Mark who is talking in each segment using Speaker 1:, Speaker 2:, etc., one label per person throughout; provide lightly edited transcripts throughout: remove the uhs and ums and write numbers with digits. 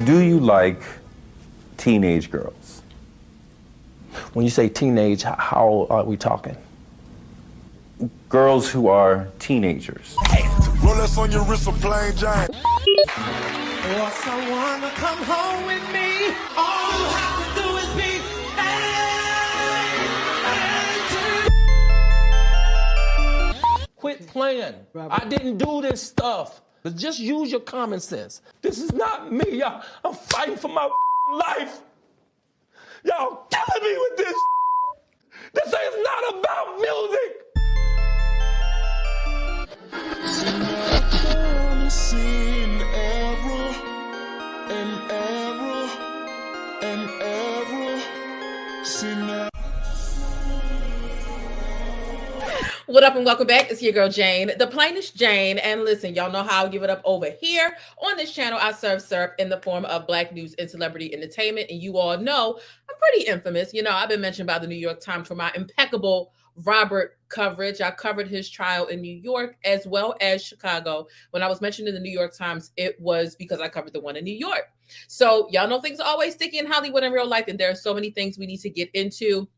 Speaker 1: Do you like teenage girls?
Speaker 2: When you say teenage, how are we talking?
Speaker 1: Girls who are teenagers.
Speaker 3: Rolex on your wrist, a plain giant.
Speaker 4: For someone to come home with me, all you have to do is be Quit playing. I didn't do this stuff. Just use your common sense. This is not me, y'all. I'm fighting for my life. Y'all killing me with this. This is not about music.
Speaker 5: What up and welcome back. It's your girl Jane, the plainest Jane. And listen, y'all know how I give it up over here on this channel. I serve syrup in the form of Black news and celebrity entertainment. And you all know I'm pretty infamous. You know, I've been mentioned by the New York Times for my impeccable Robert coverage. I covered his trial in New York as well as Chicago. When I was mentioned in the New York Times, it was because I covered the one in New York. So y'all know things are always sticky in Hollywood in real life. And there are so many things we need to get into.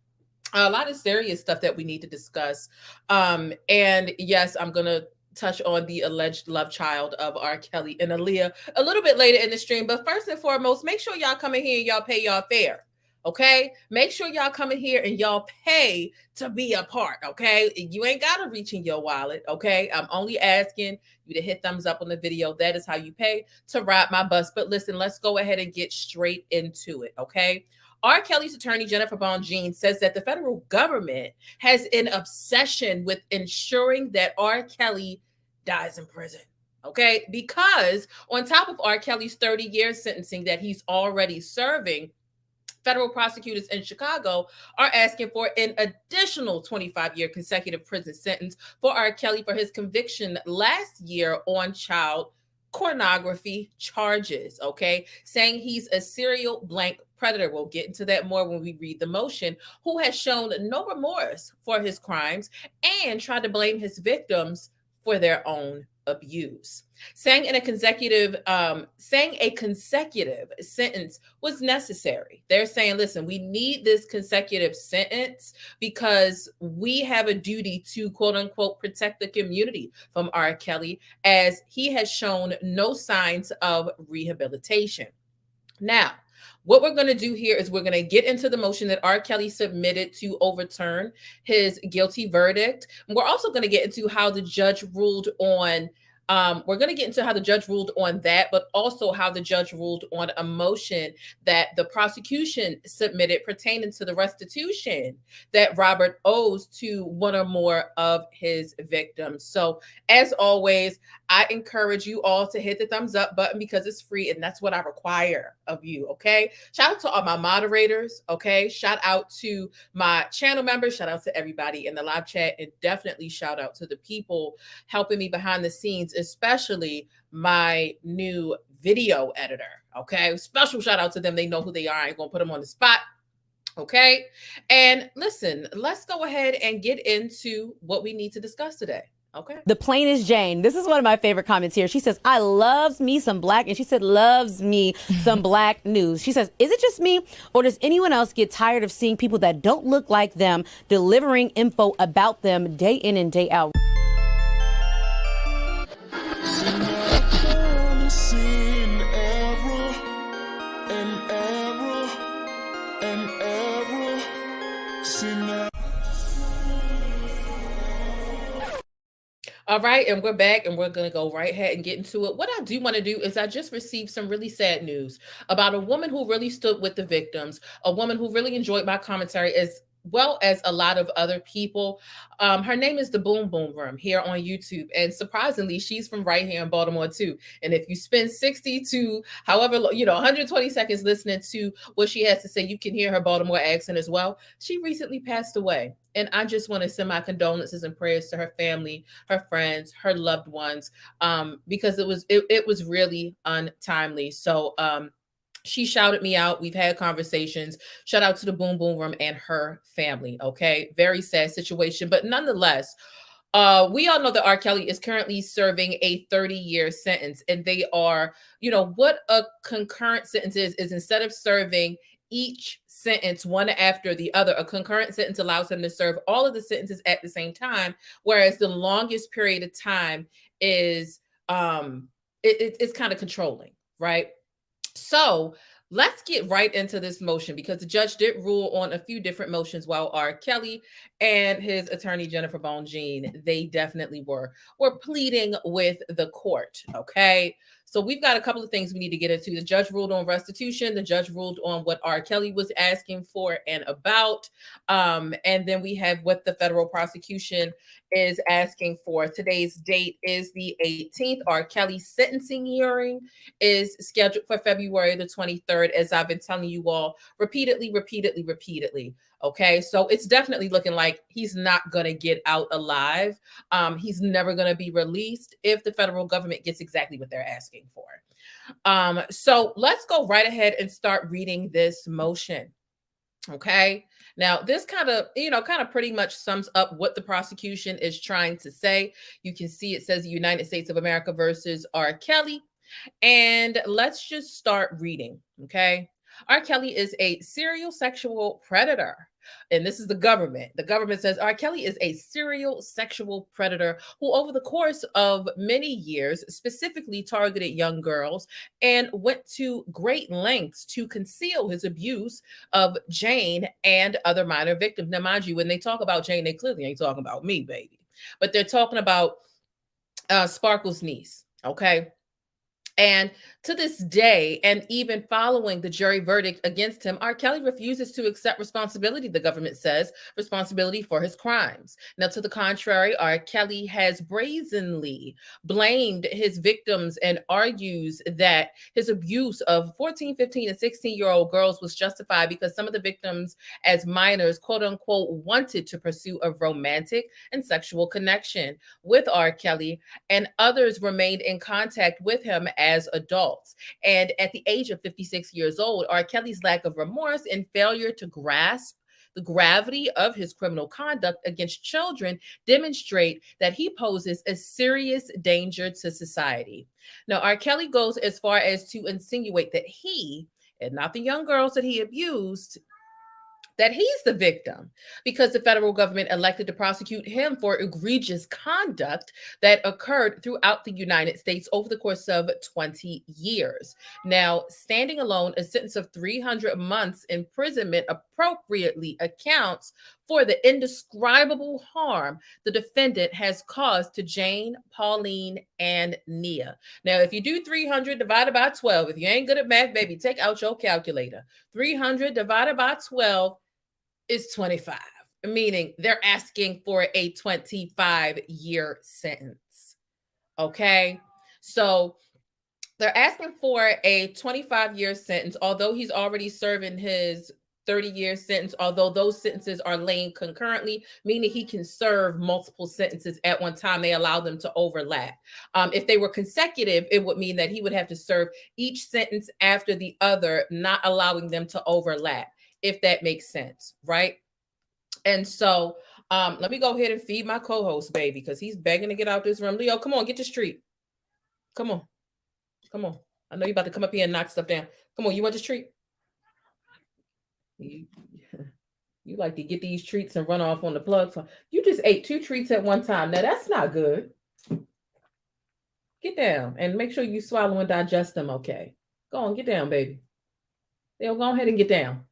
Speaker 5: A lot of serious stuff that we need to discuss. And yes, I'm going to touch on the alleged love child of R. Kelly and Aaliyah a little bit later in the stream. But first and foremost, make sure y'all come in here and y'all pay y'all fare. Okay, make sure y'all come in here and y'all pay to be a part. Okay, you ain't got to reach in your wallet. Okay, I'm only asking you to hit thumbs up on the video. That is how you pay to ride my bus. But listen, let's go ahead and get straight into it. Okay. R. Kelly's attorney, Jennifer Bonjean, says that the federal government has an obsession with ensuring that R. Kelly dies in prison. Okay, because on top of R. Kelly's 30-year sentencing that he's already serving, federal prosecutors in Chicago are asking for an additional 25-year consecutive prison sentence for R. Kelly for his conviction last year on child pornography charges, okay? Saying he's a serial blank predator. We'll get into that more when we read the motion, who has shown no remorse for his crimes and tried to blame his victims for their own abuse. Saying a consecutive sentence was necessary. They're saying, listen, we need this consecutive sentence because we have a duty to quote unquote protect the community from R. Kelly, as he has shown no signs of rehabilitation. Now, what we're going to do here is we're going to get into the motion that R. Kelly submitted to overturn his guilty verdict. And we're also going to get into how the judge ruled on that, but also how the judge ruled on a motion that the prosecution submitted pertaining to the restitution that Robert owes to one or more of his victims. So as always, I encourage you all to hit the thumbs up button because it's free and that's what I require of you, okay? Shout out to all my moderators, okay? Shout out to my channel members, shout out to everybody in the live chat, and definitely shout out to the people helping me behind the scenes, especially my new video editor, okay? Special shout out to them. They know who they are. I ain't gonna put them on the spot, okay? And listen, let's go ahead and get into what we need to discuss today. Okay.
Speaker 6: The plainest Jane. This is one of my favorite comments here. She says, I loves me some black, and she said, loves me some black news. She says, is it just me, or does anyone else get tired of seeing people that don't look like them delivering info about them day in and day out?
Speaker 5: All right, and we're back, and we're going to go right ahead and get into it. What I do want to do is I just received some really sad news about a woman who really stood with the victims, a woman who really enjoyed my commentary as well as a lot of other people. Her name is the Boom Boom Room here on YouTube. And surprisingly, she's from right here in Baltimore too. And if you spend 60 to however, 120 seconds listening to what she has to say, you can hear her Baltimore accent as well. She recently passed away. And I just want to send my condolences and prayers to her family, her friends, her loved ones, because it was really untimely. So, she shouted me out. We've had conversations. Shout out to the Boom Boom Room and her family. Okay. Very sad situation. But nonetheless, We all know that R. Kelly is currently serving a 30-year sentence, and they are, what a concurrent sentence is instead of serving each sentence one after the other, a concurrent sentence allows him to serve all of the sentences at the same time, whereas the longest period of time is it's kind of controlling, right? So let's get right into this motion, because the judge did rule on a few different motions while R. Kelly and his attorney Jennifer Bonjean, they definitely were pleading with the court. Okay. So we've got a couple of things we need to get into. The judge ruled on restitution. The judge ruled on what R. Kelly was asking for and about. And then we have what the federal prosecution is asking for. Today's date is the 18th. R. Kelly's sentencing hearing is scheduled for February the 23rd, as I've been telling you all repeatedly. Okay, so it's definitely looking like he's not going to get out alive. He's never going to be released if the federal government gets exactly what they're asking for. So let's go right ahead and start reading this motion. Okay, now this kind of pretty much sums up what the prosecution is trying to say. You can see it says United States of America versus R. Kelly. And let's just start reading. Okay. R. Kelly is a serial sexual predator. And this is the government. The government says R. Kelly is a serial sexual predator who over the course of many years specifically targeted young girls and went to great lengths to conceal his abuse of Jane and other minor victims. Now, mind you, when they talk about Jane, they clearly ain't talking about me, baby. But they're talking about Sparkle's niece, okay? And to this day, and even following the jury verdict against him, R. Kelly refuses to accept responsibility, the government says, responsibility for his crimes. Now, to the contrary, R. Kelly has brazenly blamed his victims and argues that his abuse of 14, 15, and 16-year-old girls was justified because some of the victims as minors, quote unquote, wanted to pursue a romantic and sexual connection with R. Kelly, and others remained in contact with him as adults. And at the age of 56 years old, R. Kelly's lack of remorse and failure to grasp the gravity of his criminal conduct against children demonstrate that he poses a serious danger to society. Now, R. Kelly goes as far as to insinuate that he, and not the young girls that he abused, that he's the victim because the federal government elected to prosecute him for egregious conduct that occurred throughout the United States over the course of 20 years. Now, standing alone, a sentence of 300 months imprisonment appropriately accounts for the indescribable harm the defendant has caused to Jane, Pauline, and Nia. Now, if you do 300 divided by 12, if you ain't good at math, baby, take out your calculator. 300 divided by 12 is 25, meaning they're asking for a 25-year sentence. Okay, so they're asking for a 25-year sentence, although he's already serving his 30-year sentence, although those sentences are laying concurrently, meaning he can serve multiple sentences at one time. They allow them to overlap. If they were consecutive, it would mean that he would have to serve each sentence after the other, not allowing them to overlap, if that makes sense, right? And so let me go ahead and feed my co-host, baby, because he's begging to get out this room. Leo, come on, get this treat. Come on. Come on. I know you're about to come up here and knock stuff down. Come on, you want this treat? You like to get these treats and run off on the plug. So you just ate 2 treats at one time. Now, that's not good. Get down and make sure you swallow and digest them, okay? Go on, get down, baby. Leo, go ahead and get down.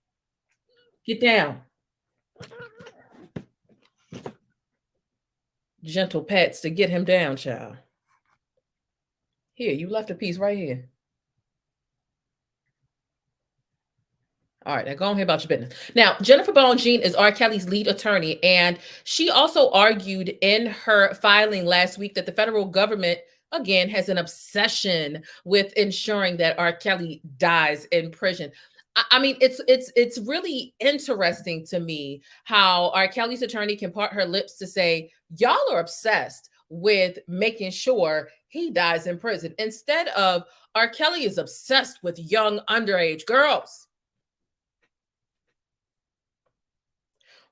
Speaker 5: Get down. Gentle pats to get him down, child. Here, you left a piece right here. All right, now go on here about your business. Now, Jennifer Bonjean is R. Kelly's lead attorney, and she also argued in her filing last week that the federal government, again, has an obsession with ensuring that R. Kelly dies in prison. I mean, it's really interesting to me how R. Kelly's attorney can part her lips to say, y'all are obsessed with making sure he dies in prison, instead of R. Kelly is obsessed with young underage girls.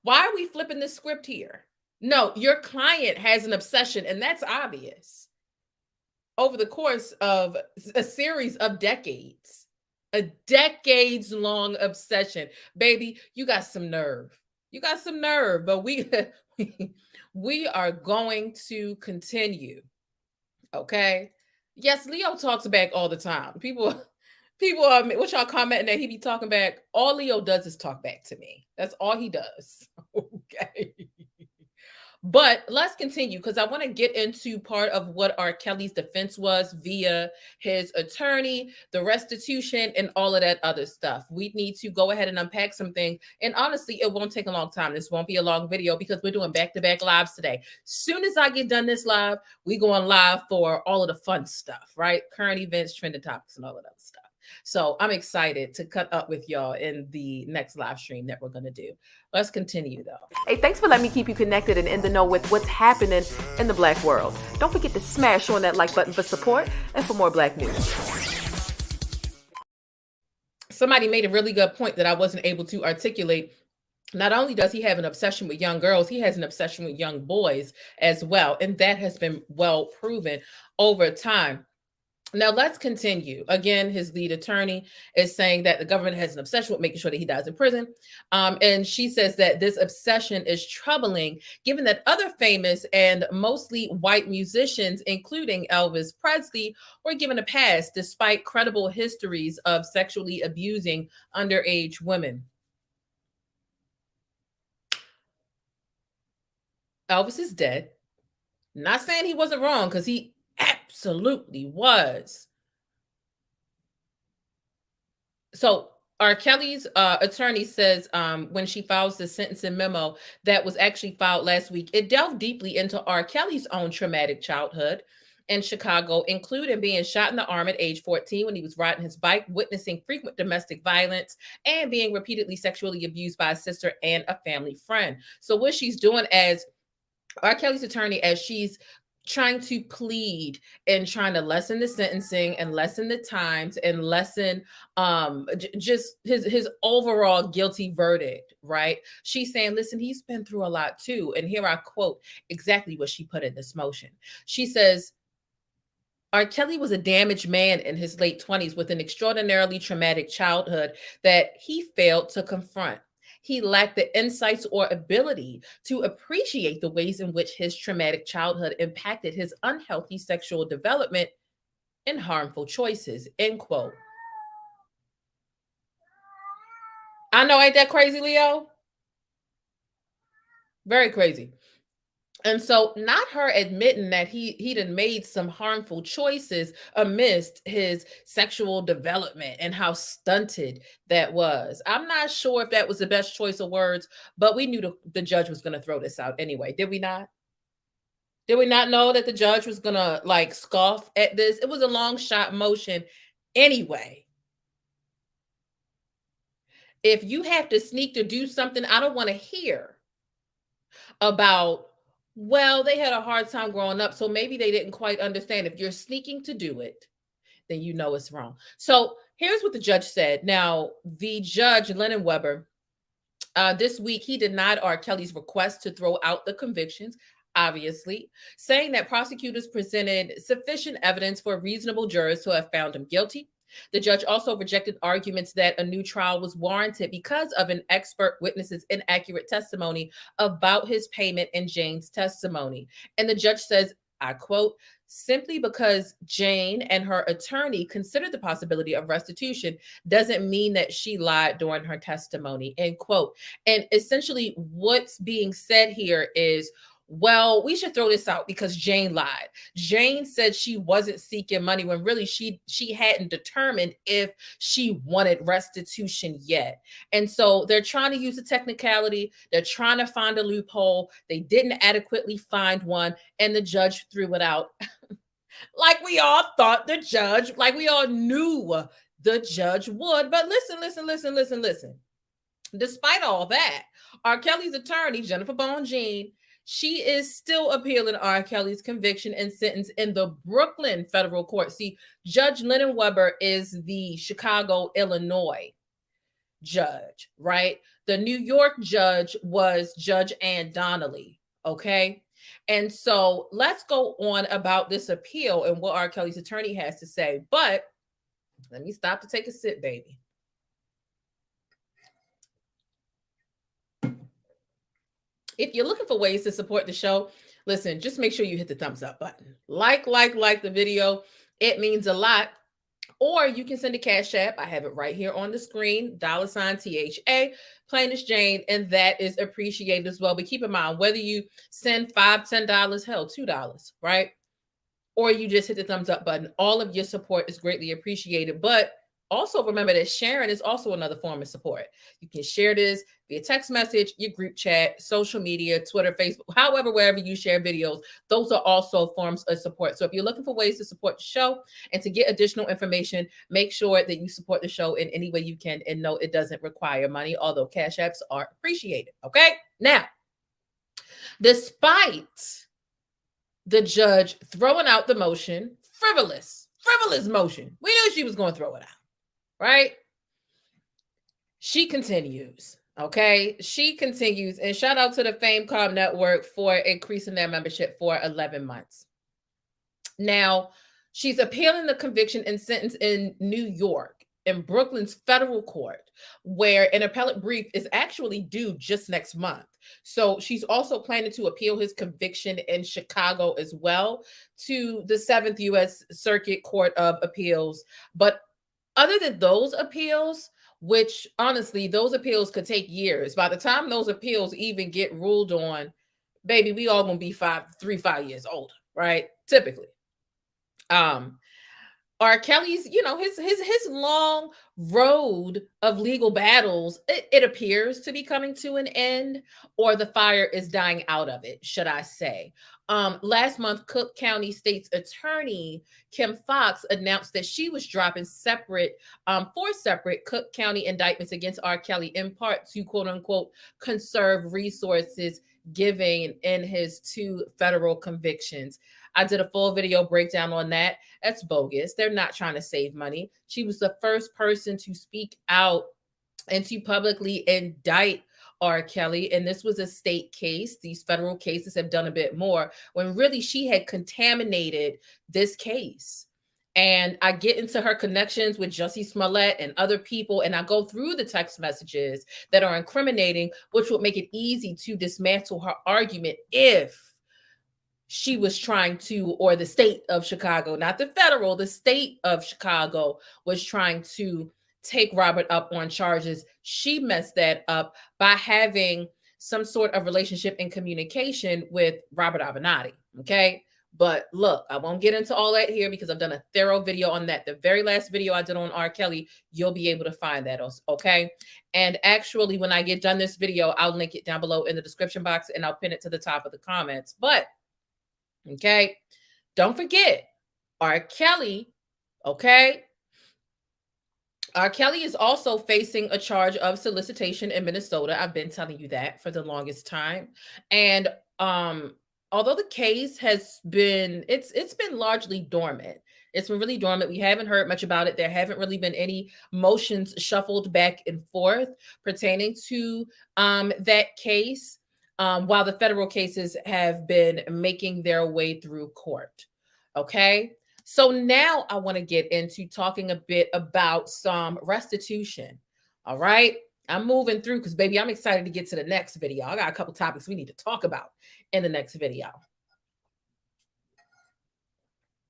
Speaker 5: Why are we flipping this script here? No, your client has an obsession, and that's obvious over the course of a series of decades, a decades-long obsession. Baby, you got some nerve. You got some nerve, but we are going to continue. Okay. Yes, Leo talks back all the time. People what y'all commenting that he be talking back? All Leo does is talk back to me. That's all he does. Okay. But let's continue because I want to get into part of what R. Kelly's defense was via his attorney, the restitution, and all of that other stuff. We need to go ahead and unpack some things. And honestly, it won't take a long time. This won't be a long video because we're doing back-to-back lives today. Soon as I get done this live, we going live for all of the fun stuff, right? Current events, trending topics, and all of that stuff. So I'm excited to cut up with y'all in the next live stream that we're going to do. Let's continue though. Hey, thanks for letting me keep you connected and in the know with what's happening in the Black world. Don't forget to smash on that like button for support and for more Black news. Somebody made a really good point that I wasn't able to articulate. Not only does he have an obsession with young girls, he has an obsession with young boys as well. And that has been well proven over time. Now, let's continue. Again, his lead attorney is saying that the government has an obsession with making sure that he dies in prison. And she says that this obsession is troubling, given that other famous and mostly white musicians, including Elvis Presley, were given a pass despite credible histories of sexually abusing underage women. Elvis is dead. Not saying he wasn't wrong, because he absolutely was. So R. Kelly's attorney says when she files the sentencing memo that was actually filed last week, it delved deeply into R. Kelly's own traumatic childhood in Chicago, including being shot in the arm at age 14 when he was riding his bike, witnessing frequent domestic violence, and being repeatedly sexually abused by a sister and a family friend. So what she's doing as R. Kelly's attorney, as she's trying to plead and trying to lessen the sentencing and lessen the times and lessen just his overall guilty verdict, right? She's saying, listen, he's been through a lot too. And here I quote exactly what she put in this motion. She says, R. Kelly was a damaged man in his late 20s with an extraordinarily traumatic childhood that he failed to confront. He lacked the insights or ability to appreciate the ways in which his traumatic childhood impacted his unhealthy sexual development and harmful choices, end quote. I know, ain't that crazy, Leo? Very crazy. And so not her admitting that he done made some harmful choices amidst his sexual development and how stunted that was. I'm not sure if that was the best choice of words, but we knew the judge was going to throw this out anyway. Did we not? Did we not know that the judge was going to like scoff at this? It was a long shot motion anyway. If you have to sneak to do something, I don't want to hear about, well, they had a hard time growing up, so maybe they didn't quite understand. If you're sneaking to do it, then you know it's wrong. So here's what the judge said. Now, the judge, Lienenweber, this week, he denied R. Kelly's request to throw out the convictions, obviously, saying that prosecutors presented sufficient evidence for reasonable jurors to have found him guilty. The judge also rejected arguments that a new trial was warranted because of an expert witness's inaccurate testimony about his payment and Jane's testimony. And the judge says, I quote, simply because Jane and her attorney considered the possibility of restitution doesn't mean that she lied during her testimony, end quote. And essentially what's being said here is, well, we should throw this out because Jane lied. Jane said she wasn't seeking money when really she hadn't determined if she wanted restitution yet. And so they're trying to use a technicality. They're trying to find a loophole. They didn't adequately find one, and the judge threw it out. Like we all thought the judge, like we all knew the judge would. But listen. Despite all that, R. Kelly's attorney, Jennifer Bone-Jean, she is still appealing R. Kelly's conviction and sentence in the Brooklyn federal court. See, Judge Lienenweber is the Chicago, Illinois judge, right? The New York judge was Judge Ann Donnelly, Okay. And so let's go on about this appeal and what R. Kelly's attorney has to say. But let me stop to take a sip, baby. If you're looking for ways to support the show, listen, just make sure you hit the thumbs up button. Like the video. It means a lot. Or you can send a Cash App. I have it right here on the screen, $THA, thePLAINESTjane, and that is appreciated as well. But keep in mind, whether you send $5, $10, hell, $2, right? Or you just hit the thumbs up button, all of your support is greatly appreciated. But also remember that sharing is also another form of support. You can share this via text message, your group chat, social media, Twitter, Facebook, however, wherever you share videos. Those are also forms of support. So if you're looking for ways to support the show and to get additional information, make sure that you support the show in any way you can. And no, it doesn't require money, although Cash Apps are appreciated. Okay. Now, despite the judge throwing out the motion, frivolous motion, we knew she was going to throw it out. Right? She continues. Okay. She continues. And shout out to the Famecom Network for increasing their membership for 11 months. Now, she's appealing the conviction and sentence in New York, in Brooklyn's federal court, where an appellate brief is actually due just next month. So she's also planning to appeal his conviction in Chicago as well to the 7th U.S. Circuit Court of Appeals. But other than those appeals, which honestly, those appeals could take years. By the time those appeals even get ruled on, baby, we all gonna be 5 years older, right? Typically. R. Kelly's, his long road of legal battles, it appears to be coming to an end, or the fire is dying out of it, should I say. Last month, Cook County State's attorney, Kim Fox, announced that she was dropping four separate Cook County indictments against R. Kelly, in part to, quote unquote, conserve resources given in his 2 federal convictions. I did a full video breakdown on that. That's bogus. They're not trying to save money. She was the first person to speak out and to publicly indict R. Kelly. And this was a state case. These federal cases have done a bit more, when really she had contaminated this case. And I get into her connections with Jussie Smollett and other people, and I go through the text messages that are incriminating, which would make it easy to dismantle her argument if she was trying to, or the state of Chicago, not the federal, the state of Chicago was trying to take Robert up on charges. She messed that up by having some sort of relationship and communication with Robert Avenatti. Okay. But look, I won't get into all that here because I've done a thorough video on that. The very last video I did on R. Kelly, you'll be able to find that. Okay. And actually, when I get done this video, I'll link it down below in the description box and I'll pin it to the top of the comments. But okay, don't forget R. Kelly. Okay. R. Kelly is also facing a charge of solicitation in Minnesota. I've been telling you that for the longest time. And although the case has been, it's been largely dormant. It's been really dormant. We haven't heard much about it. There haven't really been any motions shuffled back and forth pertaining to that case, while the federal cases have been making their way through court. Okay. So now I want to get into talking a bit about some restitution. All right. I'm moving through because, baby, I'm excited to get to the next video. I got a couple topics we need to talk about in the next video.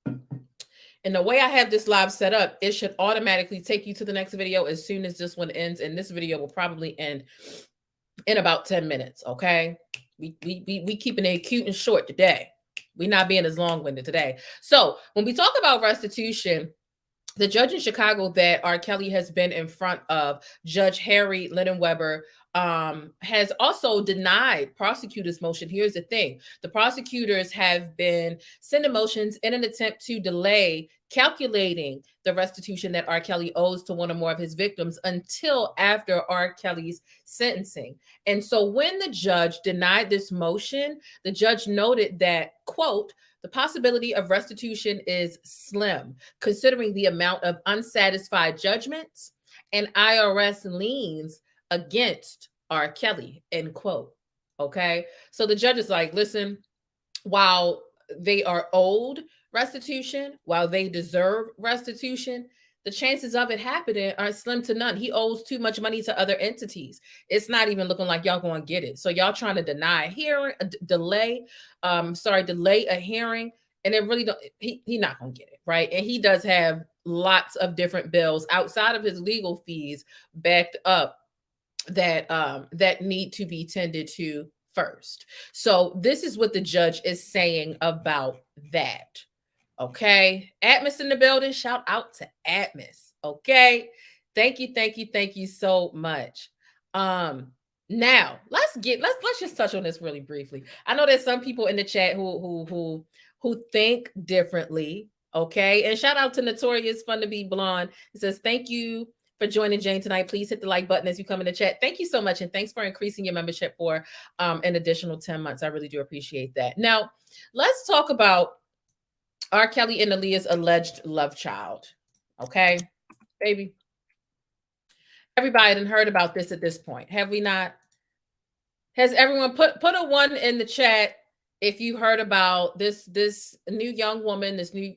Speaker 5: And the way I have this live set up, it should automatically take you to the next video as soon as this one ends. And this video will probably end in about 10 minutes. Okay. We keeping it cute and short today. We're not being as long-winded today. So when we talk about restitution, the judge in Chicago that R. Kelly has been in front of, Judge Harry Lienenweber, has also denied prosecutors' motion. Here's the thing. The prosecutors have been sending motions in an attempt to delay calculating the restitution that R. Kelly owes to one or more of his victims until after R. Kelly's sentencing. And so when the judge denied this motion, the judge noted that, quote, the possibility of restitution is slim, considering the amount of unsatisfied judgments and IRS liens against R. Kelly, end quote. Okay. So the judge is like, listen, while they are owed restitution, while they deserve restitution, the chances of it happening are slim to none. He owes too much money to other entities. It's not even looking like y'all going to get it. So y'all trying to deny hearing, delay a hearing, and it really don't. He not going to get it, right? And he does have lots of different bills outside of his legal fees backed up that that need to be tended to first. So this is what the judge is saying about that. Okay. Atmos in the building. Shout out to Atmos. Okay. Thank you so much. Now let's just touch on this really briefly. I know there's some people in the chat who think differently. Okay. And shout out to Notorious Fun to Be Blonde. It says, thank you for joining Jane tonight. Please hit the like button as you come in the chat. Thank you so much. And thanks for increasing your membership for an additional 10 months. I really do appreciate that. Now, let's talk about R. Kelly and Aaliyah's alleged love child. Okay, baby. Everybody done heard about this at this point. Have we not? Has everyone put a 1 in the chat if you heard about this new young woman, this new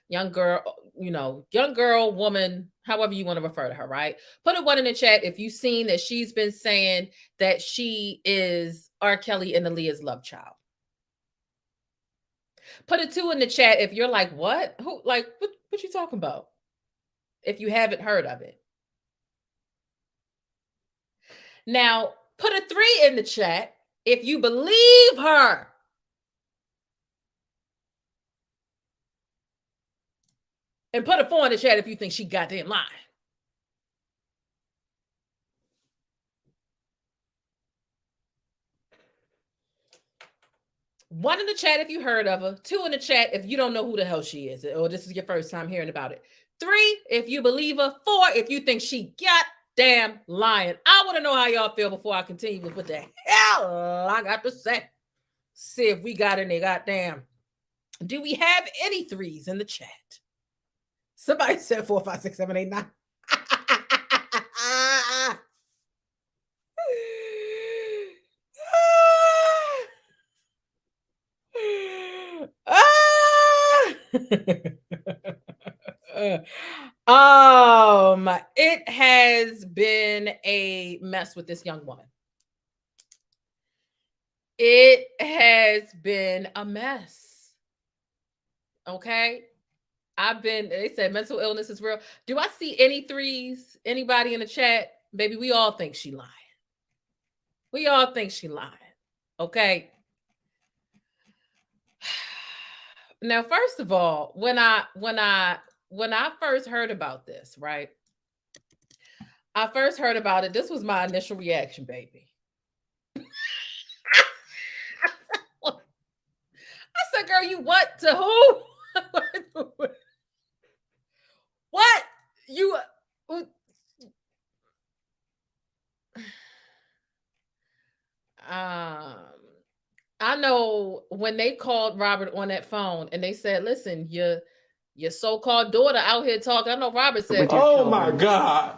Speaker 5: young girl, young girl, woman, however you want to refer to her, right? Put a 1 in the chat if you've seen that she's been saying that she is R. Kelly and Aaliyah's love child. Put a 2 in the chat if you're like, what? Who? Like, what you talking about? If you haven't heard of it. Now, put a 3 in the chat if you believe her. And put a 4 in the chat if you think she goddamn lying. One in the chat if you heard of her. 2 in the chat if you don't know who the hell she is, or this is your first time hearing about it. 3 if you believe her. 4 if you think she goddamn lying. I want to know how y'all feel before I continue with what the hell I got to say. See if we got any goddamn. Do we have any 3s in the chat? Somebody said 4, 5, 6, 7, 8, 9. It has been a mess with this young woman. It has been a mess. Okay. They said mental illness is real. Do I see any 3s? Anybody in the chat? Baby, we all think she lying. We all think she lying. Okay. Now, first of all, when I first heard about this, right? I first heard about it. This was my initial reaction, baby. I said, girl, you what to who? What? You I know when they called Robert on that phone and they said, listen, your so-called daughter out here talking. I know Robert said,
Speaker 4: Oh my God.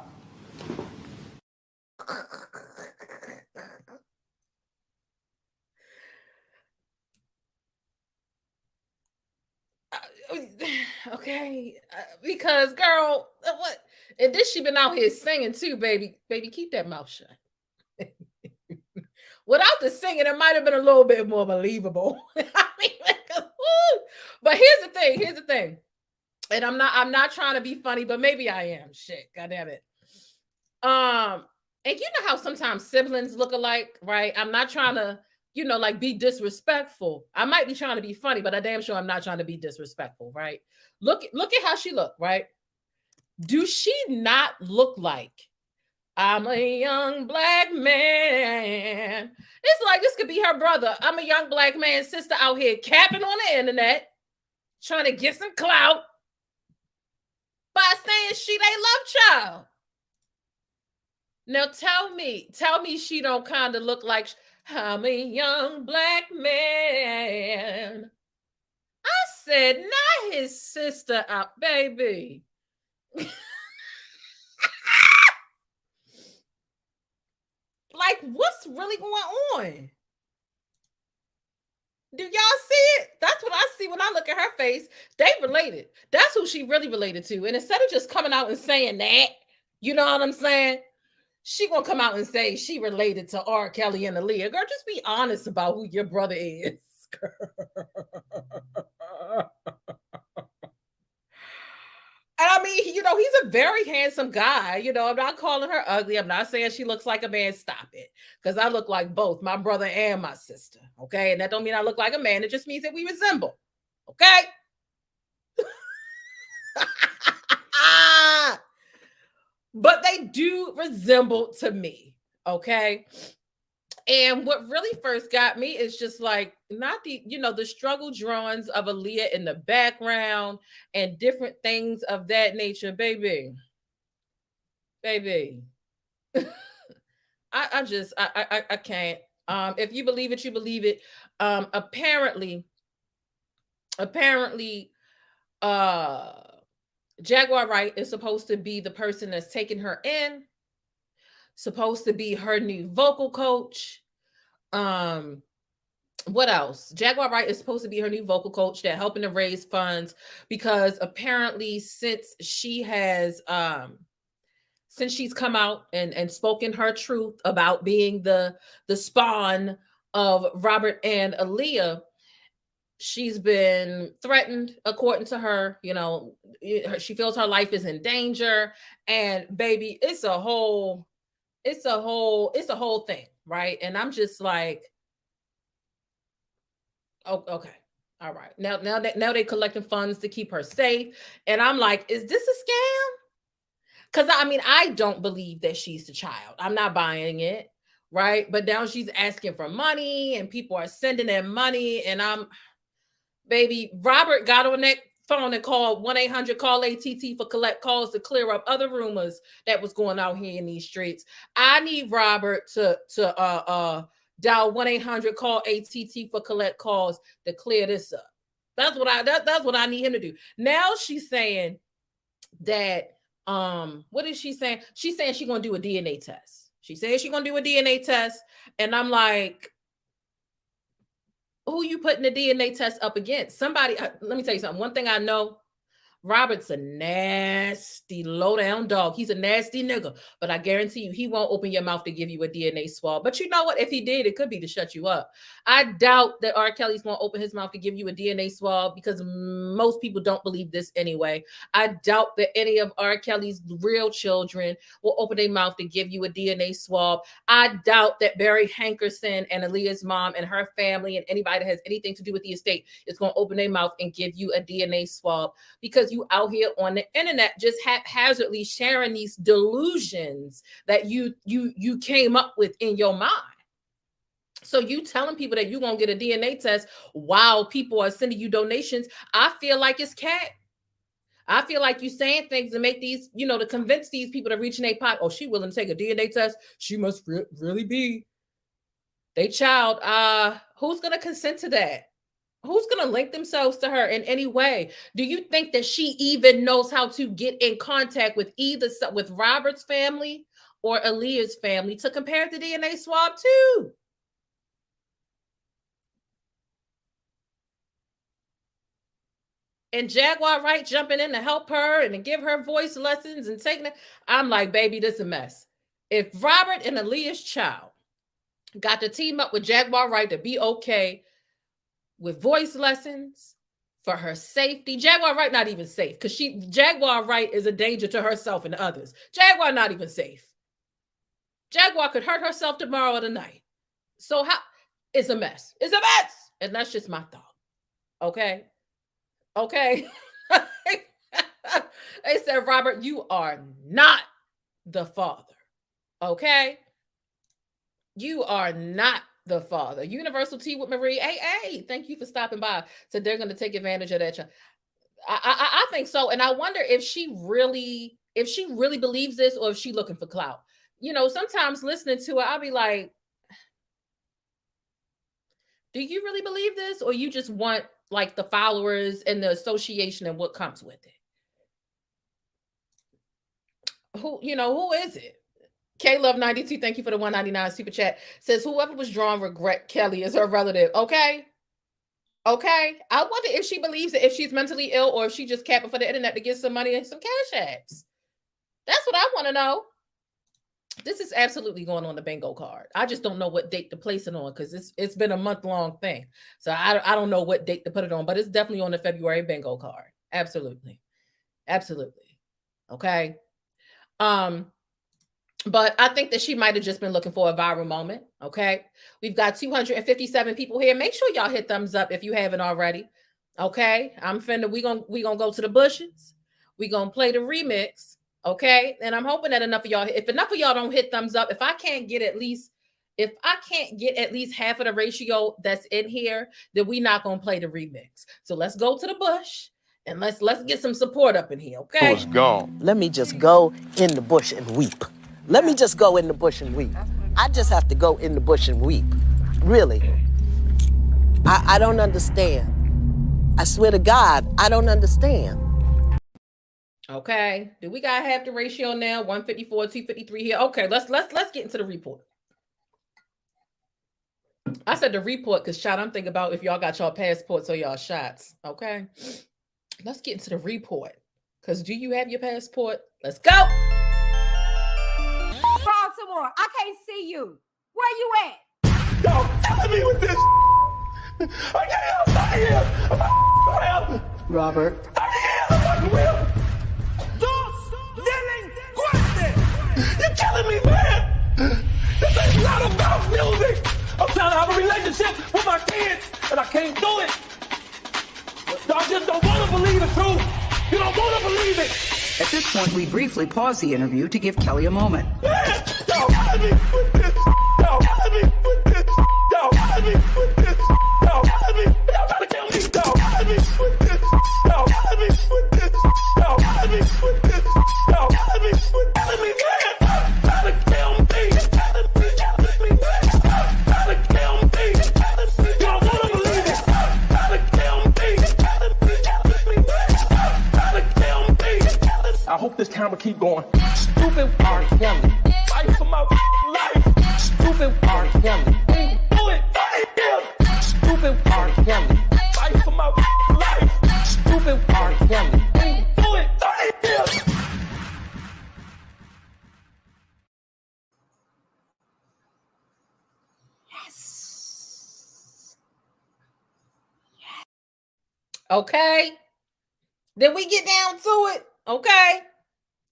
Speaker 5: Okay, because girl, what? And this she been out here singing too, baby. Baby, keep that mouth shut. Without the singing, it might have been a little bit more believable. I mean, but here's the thing. And I'm not trying to be funny, but maybe I am. Shit, goddamn it. And you know how sometimes siblings look alike, right? I'm not trying to, like be disrespectful. I might be trying to be funny, but I damn sure I'm not trying to be disrespectful, right? Look at how she looked, right? Do she not look like I'm a young black man? It's like this could be her brother. I'm a young black man, sister out here capping on the internet, trying to get some clout by saying she they love child. Now tell me she don't kind of look like I'm a young black man. I said, not his sister out, baby. Like, what's really going on? Do y'all see it? That's what I see when I look at her face. They related. That's who she really related to. And instead of just coming out and saying that, you know what I'm saying? She gonna come out and say she related to R. Kelly and Aaliyah. Girl, just be honest about who your brother is. And I mean, you know, he's a very handsome guy. You know, I'm not calling her ugly. I'm not saying she looks like a man. Stop it. Because I look like both my brother and my sister. Okay. And that don't mean I look like a man. It just means that we resemble. Okay. But they do resemble to me. Okay. And what really first got me is just like, not the, you know, the struggle drawings of Aaliyah in the background and different things of that nature, baby. I can't. If you believe it, you believe it. Apparently, Jaguar Wright is supposed to be the person that's taking her in, supposed to be her new vocal coach. What else? Jaguar Wright is supposed to be her new vocal coach that helping to raise funds because apparently since she has since she's come out and spoken her truth about being the spawn of Robert and Aaliyah, she's been threatened, according to her. You know, she feels her life is in danger, and baby, it's a whole thing, right? And I'm just like, oh, okay, all right. Now they collecting funds to keep her safe, and I'm like, is this a scam? Because I mean, I don't believe that she's the child. I'm not buying it, right? But now she's asking for money, and people are sending them money, and baby, Robert got on that phone and called 1-800-CALL-ATT for collect calls to clear up other rumors that was going out here in these streets. I need Robert to dial 1-800-CALL-ATT for collect calls to clear this up. That's what I need him to do. Now she's saying that what is she saying? She's saying she's gonna do a DNA test. She says she's gonna do a DNA test, and I'm like, who you putting the DNA test up against? Somebody, let me tell you something. One thing I know, Robert's a nasty, low-down dog. He's a nasty nigga. But I guarantee you, he won't open your mouth to give you a DNA swab. But you know what? If he did, it could be to shut you up. I doubt that R. Kelly's going to open his mouth to give you a DNA swab because most people don't believe this anyway. I doubt that any of R. Kelly's real children will open their mouth to give you a DNA swab. I doubt that Barry Hankerson and Aaliyah's mom and her family and anybody that has anything to do with the estate is going to open their mouth and give you a DNA swab, because you out here on the internet just haphazardly sharing these delusions that you came up with in your mind. So you telling people that you're going to get a DNA test while people are sending you donations, I feel like it's cat. I feel like you saying things to make these, you know, to convince these people to reach in their pot. Oh, she willing to take a DNA test. She must really be they child. Who's going to consent to that? Who's going to link themselves to her in any way? Do you think that she even knows how to get in contact with with Robert's family or Aaliyah's family to compare the DNA swab to? And Jaguar Wright jumping in to help her and to give her voice lessons and taking it. I'm like, baby, this is a mess. If Robert and Aaliyah's child got to team up with Jaguar Wright to be okay with voice lessons for her safety. Jaguar Wright not even safe, because Jaguar Wright is a danger to herself and others. Jaguar not even safe. Jaguar could hurt herself tomorrow or tonight. So it's a mess. It's a mess. And that's just my thought. Okay. They said, Robert, you are not the father. Okay. You are not the father. Universal Tea with Marie. Hey, thank you for stopping by. So they're going to take advantage of that. I think so. And I wonder if she really believes this, or if she looking for clout. You know, sometimes listening to her, I'll be like, do you really believe this? Or you just want like the followers and the association and what comes with it? Who is it? Love92, thank you for the 199 super chat. Says whoever was drawn regret Kelly is her relative. Okay. Okay. I wonder if she believes that if she's mentally ill or if she just capping for the internet to get some money and some cash apps. That's what I want to know. This is absolutely going on the bingo card. I just don't know what date to place it on because it's been a month-long thing. So I don't know what date to put it on, but it's definitely on the February bingo card. Absolutely. Absolutely. Okay. But I think that she might have just been looking for a viral moment. Okay. We've got 257 people here. Make sure y'all hit thumbs up if you haven't already. Okay. We gonna go to the bushes. We gonna play the remix. Okay. And I'm hoping that enough of y'all, if enough of y'all don't hit thumbs up, if I can't get at least half of the ratio that's in here, then we not gonna play the remix. So let's go to the bush and let's get some support up in here. Okay.
Speaker 3: Was gone.
Speaker 7: Let me just go in the bush and weep. Let me just go in the bush and weep. I just have to go in the bush and weep. Really. I don't understand. I swear to God, I don't understand.
Speaker 5: Okay. Do we got half the ratio now? 154, 253 here. Okay, let's get into the report. I said the report because shot, I'm thinking about if y'all got y'all passports or y'all shots. Okay. Let's get into the report. Because do you have your passport? Let's go.
Speaker 8: Baltimore, I can't see you. Where you at?
Speaker 4: Y'all killing me with this. I can't help here.
Speaker 7: Robert.
Speaker 4: You're killing me, man. This ain't not about music. I'm trying to have a relationship with my kids, and I can't do it. Y'all just don't want to believe the truth. You don't want to believe it.
Speaker 9: At this point, we briefly pause the interview to give Kelly a moment.
Speaker 4: Man, y'all killing me with this. Y'all killing me with this. Y'all killing me with this. Y'all killing me. Y'all trying to kill me. Y'all killing me with this. Y'all killing me with this. Y'all killing me with this. Y'all killing me with killing me, man. Trying to kill me. Killing me, man. Trying to kill me. You don't want to believe it. Trying to kill me. Killing me, man. Trying to kill me.
Speaker 2: I hope this camera keep going. Stupid R. Kelly.
Speaker 4: Fight for my life.
Speaker 2: Stupid R. Kelly.
Speaker 4: Do it. Fight him.
Speaker 2: Stupid R. Kelly.
Speaker 4: Fight for my life.
Speaker 2: Stupid R. Kelly.
Speaker 4: Do it. Fight him.
Speaker 5: Okay. Then we get down to it. Okay.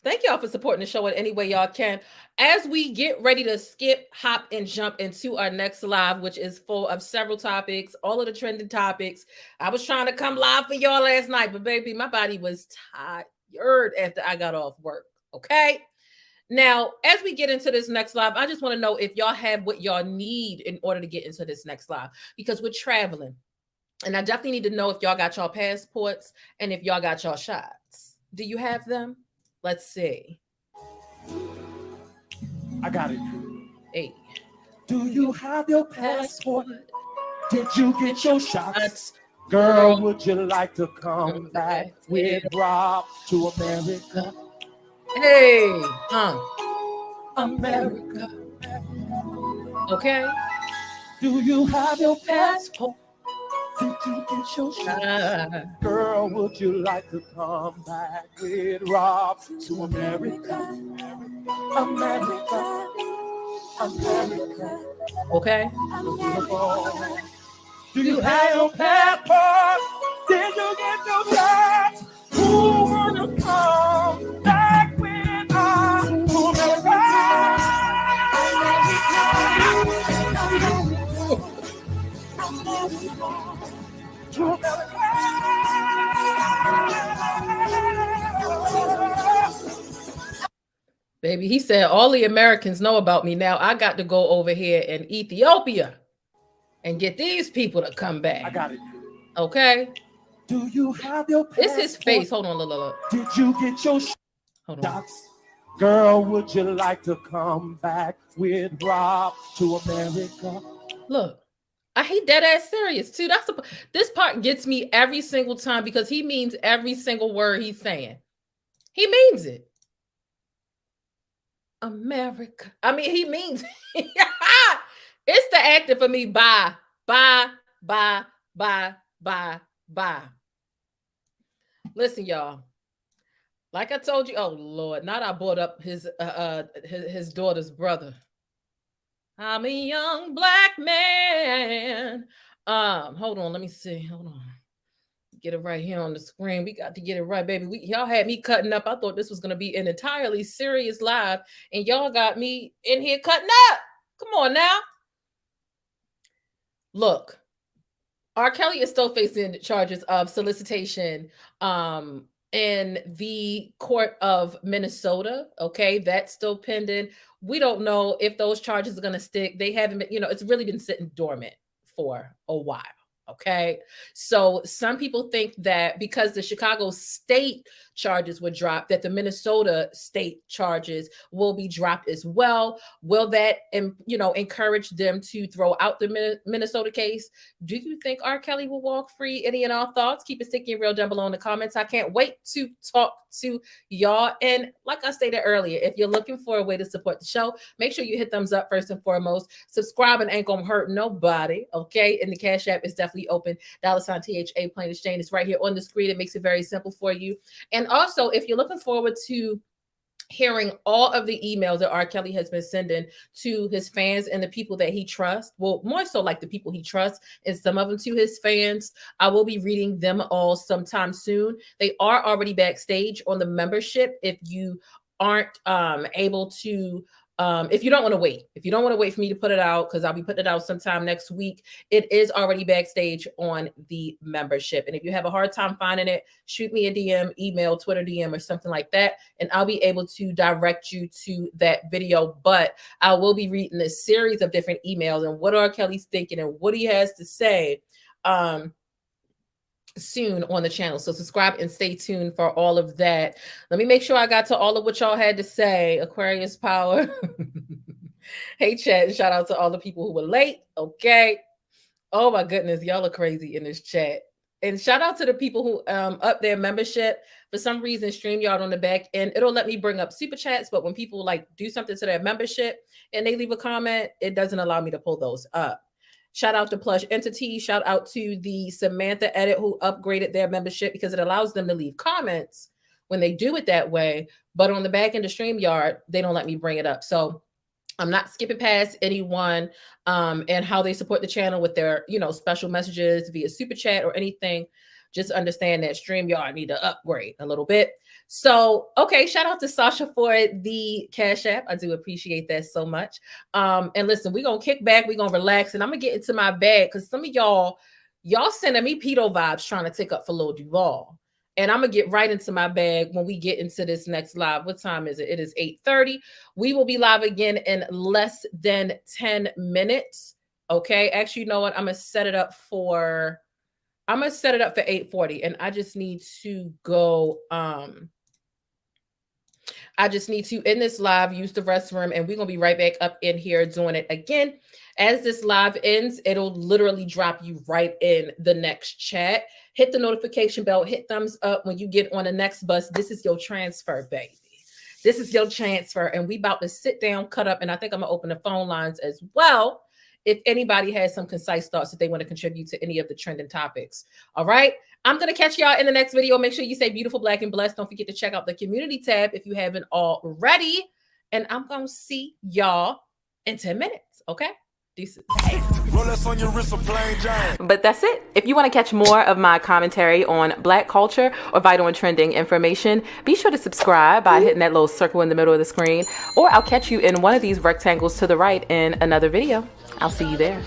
Speaker 5: Thank y'all for supporting the show in any way y'all can. As we get ready to skip, hop, and jump into our next live, which is full of several topics, all of the trending topics. I was trying to come live for y'all last night, but baby, my body was tired after I got off work. Okay. Now, as we get into this next live, I just want to know if y'all have what y'all need in order to get into this next live, because we're traveling. And I definitely need to know if y'all got y'all passports and if y'all got y'all shots. Do you have them? Let's see.
Speaker 2: I got it.
Speaker 5: Hey.
Speaker 2: Do you have your passport? Did you get your shots?
Speaker 5: Shots.
Speaker 2: Girl, would you like to come back with Rob to America?
Speaker 5: Hey.
Speaker 2: America.
Speaker 5: Okay.
Speaker 2: Do you have your passport? Did you get your shots? Girl, would you like to come back with Rob to America? America. America.
Speaker 5: Okay.
Speaker 2: Do you have your passport? Did you get your shots? Who wanna come back with us to America?
Speaker 5: Baby, he said all the Americans know about me now. I got to go over here in Ethiopia and get these people to come back.
Speaker 2: I got it.
Speaker 5: Okay.
Speaker 2: Do you have your passport?
Speaker 5: It's his face. Hold on, look.
Speaker 2: Did you get your
Speaker 5: Hold on.
Speaker 2: shots? Girl, would you like to come back with Rob to America?
Speaker 5: Look, I hate dead ass serious too. This part gets me every single time because he means every single word he's saying. He means it. America. I mean, he means it's the actor for me. Bye. Listen, y'all. Like I told you, oh Lord, not I brought up his daughter's brother. I'm a young black man. Hold on, let me see. Hold on. Get it right here on the screen. We got to get it right, baby. Y'all had me cutting up. I thought this was going to be an entirely serious live, and y'all got me in here cutting up. Come on now. Look, R. Kelly is still facing charges of solicitation in the court of Minnesota. Okay, that's still pending. We don't know if those charges are going to stick. They haven't been, it's really been sitting dormant for a while. Okay, so some people think that because the Chicago state charges were dropped, that the Minnesota state charges will be dropped as well. Will that, encourage them to throw out the Minnesota case? Do you think R. Kelly will walk free? Any and all thoughts? Keep it sticky and real down below in the comments. I can't wait to talk to y'all. And like I stated earlier, if you're looking for a way to support the show, make sure you hit thumbs up first and foremost. Subscribing ain't gonna hurt nobody, okay? And the Cash App is definitely open. $THA_PLAINESTjane is right here on the screen. It makes it very simple for you. And also, if you're looking forward to hearing all of the emails that R. Kelly has been sending to his fans and the people that he trusts, well, more so like the people he trusts and some of them to his fans, I will be reading them all sometime soon. They are already backstage on the membership. If you aren't able to, if you don't want to wait for me to put it out, because I'll be putting it out sometime next week, it is already backstage on the membership. And if you have a hard time finding it, shoot me a DM, email, Twitter DM, or something like that, and I'll be able to direct you to that video. But I will be reading a series of different emails and what R. Kelly's thinking and what he has to say soon on the channel. So subscribe and stay tuned for all of that. Let me make sure I got to all of what y'all had to say. Aquarius power. Hey chat, shout out to all the people who were late. Okay. Oh my goodness, y'all are crazy in this chat. And shout out to the people who up their membership. For some reason, StreamYard on the back end, it'll let me bring up super chats, but when people do something to their membership and they leave a comment, it doesn't allow me to pull those up. Shout out to Plush Entity. Shout out to the Samantha Edit who upgraded their membership because it allows them to leave comments when they do it that way. But on the back end of StreamYard, they don't let me bring it up. So I'm not skipping past anyone and how they support the channel with their, special messages via super chat or anything. Just understand that StreamYard need to upgrade a little bit. So, okay, shout out to Sasha for the Cash App. I do appreciate that so much. And listen, we're going to kick back. We're going to relax. And I'm going to get into my bag because some of y'all sending me pedo vibes trying to take up for Lil Duval. And I'm going to get right into my bag when we get into this next live. What time is it? It is 8:30. We will be live again in less than 10 minutes. Okay. Actually, you know what? I'm going to set it up for 8:40. And I just need to go. I just need to end this live, use the restroom, and we're going to be right back up in here doing it again. As this live ends, it'll literally drop you right in the next chat. Hit the notification bell, hit thumbs up when you get on the next bus. This is your transfer, baby. This is your transfer. And we about to sit down, cut up, and I think I'm going to open the phone lines as well if anybody has some concise thoughts that they want to contribute to any of the trending topics. All right. I'm going to catch y'all in the next video. Make sure you stay beautiful, black, and blessed. Don't forget to check out the community tab if you haven't already. And I'm going to see y'all in 10 minutes. Okay. Deuces.
Speaker 10: But that's it. If you want to catch more of my commentary on Black culture or vital and trending information, be sure to subscribe by hitting that little circle in the middle of the screen, or I'll catch you in one of these rectangles to the right in another video. I'll see you there.